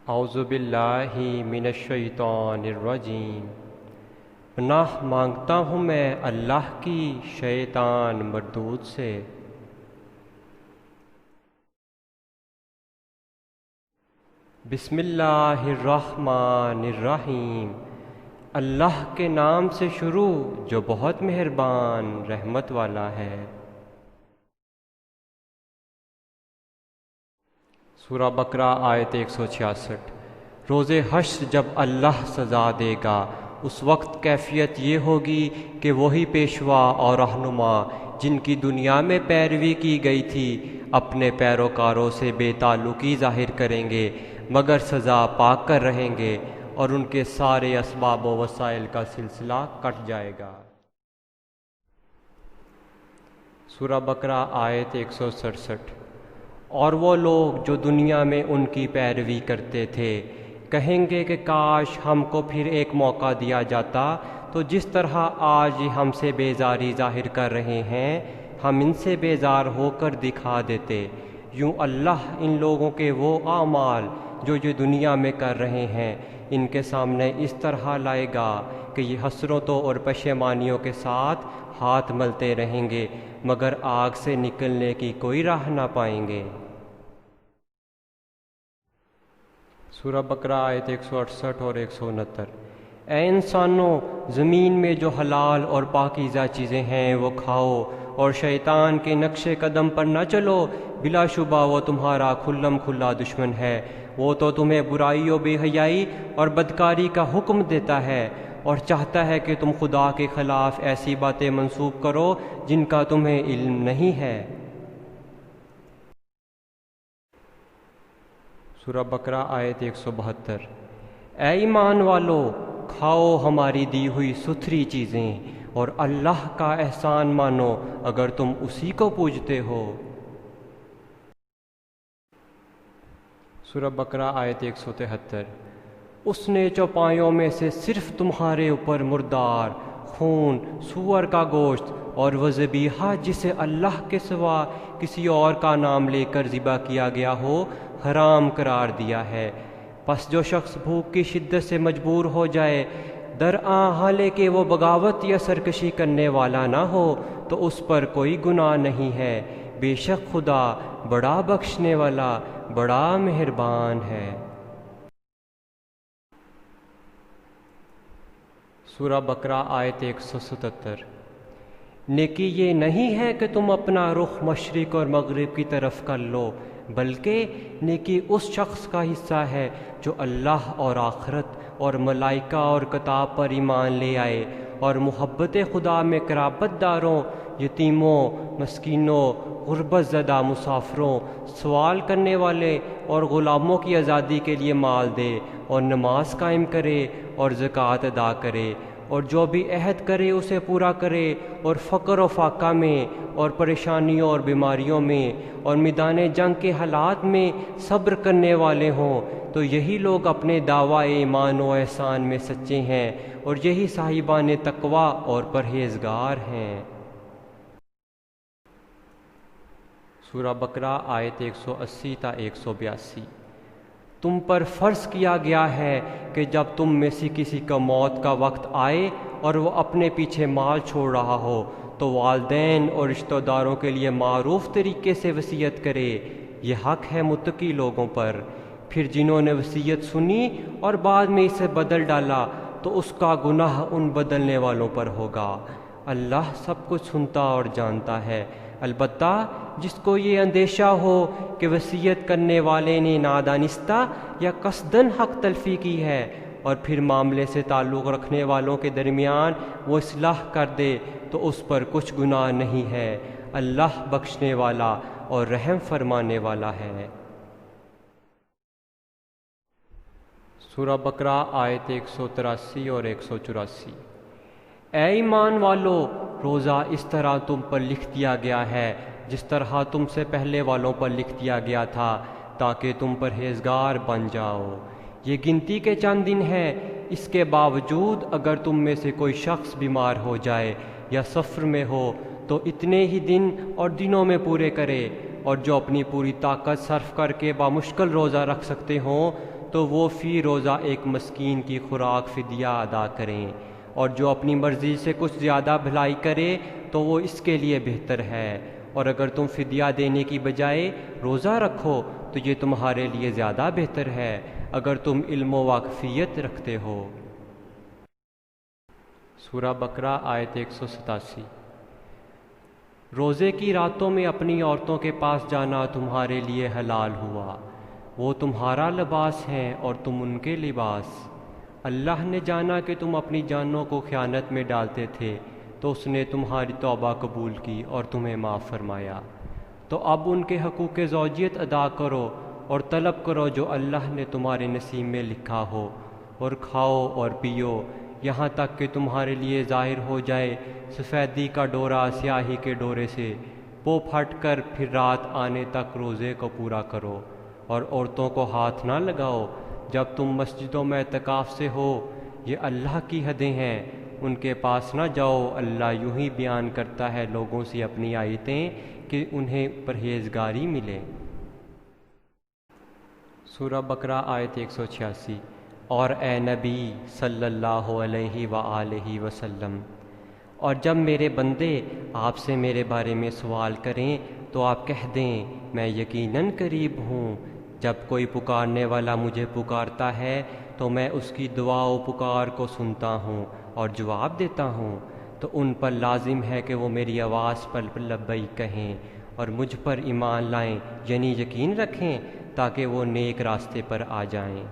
اعوذ باللہ من الشیطان الرجیم۔ پناہ مانگتا ہوں میں اللہ کی شیطان مردود سے۔ بسم اللہ الرحمن الرحیم۔ اللہ کے نام سے شروع جو بہت مہربان رحمت والا ہے۔ سورہ بقرہ آیت 166۔ روز حشر جب اللہ سزا دے گا اس وقت کیفیت یہ ہوگی کہ وہی پیشوا اور رہنما جن کی دنیا میں پیروی کی گئی تھی اپنے پیروکاروں سے بے تعلقی ظاہر کریں گے، مگر سزا پا کر رہیں گے اور ان کے سارے اسباب و وسائل کا سلسلہ کٹ جائے گا۔ سورہ بقرہ آیت 167۔ اور وہ لوگ جو دنیا میں ان کی پیروی کرتے تھے کہیں گے کہ کاش ہم کو پھر ایک موقع دیا جاتا تو جس طرح آج یہ ہم سے بیزاری ظاہر کر رہے ہیں ہم ان سے بیزار ہو کر دکھا دیتے۔ یوں اللہ ان لوگوں کے وہ اعمال جو دنیا میں کر رہے ہیں ان کے سامنے اس طرح لائے گا کہ یہ حسرتوں اور پشیمانیوں کے ساتھ ہاتھ ملتے رہیں گے مگر آگ سے نکلنے کی کوئی راہ نہ پائیں گے۔ سورہ بقرہ آیت 168 اور 169۔ اے انسانوں، زمین میں جو حلال اور پاکیزہ چیزیں ہیں وہ کھاؤ اور شیطان کے نقش قدم پر نہ چلو، بلا شبہ وہ تمہارا کھلم کھلا دشمن ہے۔ وہ تو تمہیں برائی و بے حیائی اور بدکاری کا حکم دیتا ہے اور چاہتا ہے کہ تم خدا کے خلاف ایسی باتیں منسوب کرو جن کا تمہیں علم نہیں ہے۔ سورہ بقرہ آیت 172۔ اے ایمان والو، کھاؤ ہماری دی ہوئی ستھری چیزیں اور اللہ کا احسان مانو اگر تم اسی کو پوجتے ہو۔ سورہ بقرہ آیت 173۔ اس نے چوپایوں میں سے صرف تمہارے اوپر مردار خون، سور کا گوشت اور وہ ذبیحہ جسے اللہ کے سوا کسی اور کا نام لے کر ذبح کیا گیا ہو حرام قرار دیا ہے۔ پس جو شخص بھوک کی شدت سے مجبور ہو جائے درآں حالانکہ وہ بغاوت یا سرکشی کرنے والا نہ ہو تو اس پر کوئی گناہ نہیں ہے، بے شک خدا بڑا بخشنے والا بڑا مہربان ہے۔ سورہ بقرہ آیت 177۔ نیکی یہ نہیں ہے کہ تم اپنا رخ مشرق اور مغرب کی طرف کر لو، بلکہ نیکی اس شخص کا حصہ ہے جو اللہ اور آخرت اور ملائکہ اور کتاب پر ایمان لے آئے اور محبت خدا میں قرابت داروں، یتیموں، مسکینوں، غربت زدہ مسافروں، سوال کرنے والے اور غلاموں کی آزادی کے لیے مال دے اور نماز قائم کرے اور زکوٰۃ ادا کرے اور جو بھی عہد کرے اسے پورا کرے اور فقر و فاقہ میں اور پریشانیوں اور بیماریوں میں اور میدان جنگ کے حالات میں صبر کرنے والے ہوں تو یہی لوگ اپنے دعویٰ ایمان و احسان میں سچے ہیں اور یہی صاحبان تقویٰ اور پرہیزگار ہیں۔ سورہ بقرہ آیت 180 تا 182۔ تم پر فرض کیا گیا ہے کہ جب تم میں سے کسی کا موت کا وقت آئے اور وہ اپنے پیچھے مال چھوڑ رہا ہو تو والدین اور رشتہ داروں کے لیے معروف طریقے سے وصیت کرے، یہ حق ہے متقی لوگوں پر۔ پھر جنہوں نے وصیت سنی اور بعد میں اسے بدل ڈالا تو اس کا گناہ ان بدلنے والوں پر ہوگا۔ اللہ سب کچھ سنتا اور جانتا ہے۔ البتہ جس کو یہ اندیشہ ہو کہ وصیت کرنے والے نے نادانستہ یا قصداً حق تلفی کی ہے اور پھر معاملے سے تعلق رکھنے والوں کے درمیان وہ اصلاح کر دے تو اس پر کچھ گناہ نہیں ہے، اللہ بخشنے والا اور رحم فرمانے والا ہے۔ سورہ بقرہ آیت 183 اور 184۔ اے ایمان والو، روزہ اس طرح تم پر لکھ دیا گیا ہے جس طرح تم سے پہلے والوں پر لکھ دیا گیا تھا تاکہ تم پرہیزگار بن جاؤ۔ یہ گنتی کے چند دن ہیں، اس کے باوجود اگر تم میں سے کوئی شخص بیمار ہو جائے یا سفر میں ہو تو اتنے ہی دن اور دنوں میں پورے کرے، اور جو اپنی پوری طاقت صرف کر کے بامشکل روزہ رکھ سکتے ہوں تو وہ فی روزہ ایک مسکین کی خوراک فدیہ ادا کریں، اور جو اپنی مرضی سے کچھ زیادہ بھلائی کرے تو وہ اس کے لیے بہتر ہے، اور اگر تم فدیہ دینے کی بجائے روزہ رکھو تو یہ تمہارے لیے زیادہ بہتر ہے اگر تم علم و واقفیت رکھتے ہو۔ سورہ بقرہ آیت 187۔ روزے کی راتوں میں اپنی عورتوں کے پاس جانا تمہارے لیے حلال ہوا، وہ تمہارا لباس ہیں اور تم ان کے لباس۔ اللہ نے جانا کہ تم اپنی جانوں کو خیانت میں ڈالتے تھے تو اس نے تمہاری توبہ قبول کی اور تمہیں معاف فرمایا، تو اب ان کے حقوق زوجیت ادا کرو اور طلب کرو جو اللہ نے تمہارے نصیب میں لکھا ہو، اور کھاؤ اور پیو یہاں تک کہ تمہارے لیے ظاہر ہو جائے سفیدی کا ڈورا سیاہی کے ڈورے سے، وہ پھٹ کر پھر رات آنے تک روزے کو پورا کرو، اور عورتوں کو ہاتھ نہ لگاؤ جب تم مسجدوں میں اعتکاف سے ہو، یہ اللہ کی حدیں ہیں، ان کے پاس نہ جاؤ۔ اللہ یوں ہی بیان کرتا ہے لوگوں سے اپنی آیتیں کہ انہیں پرہیزگاری ملے۔ سورہ بقرہ آیت 186۔ اور اے نبی صلی اللہ علیہ وآلہ وسلم، اور جب میرے بندے آپ سے میرے بارے میں سوال کریں تو آپ کہہ دیں میں یقیناً قریب ہوں، جب کوئی پکارنے والا مجھے پکارتا ہے تو میں اس کی دعا و پکار کو سنتا ہوں اور جواب دیتا ہوں، تو ان پر لازم ہے کہ وہ میری آواز پر لبیک کہیں اور مجھ پر ایمان لائیں، یعنی یقین رکھیں، تاکہ وہ نیک راستے پر آ جائیں۔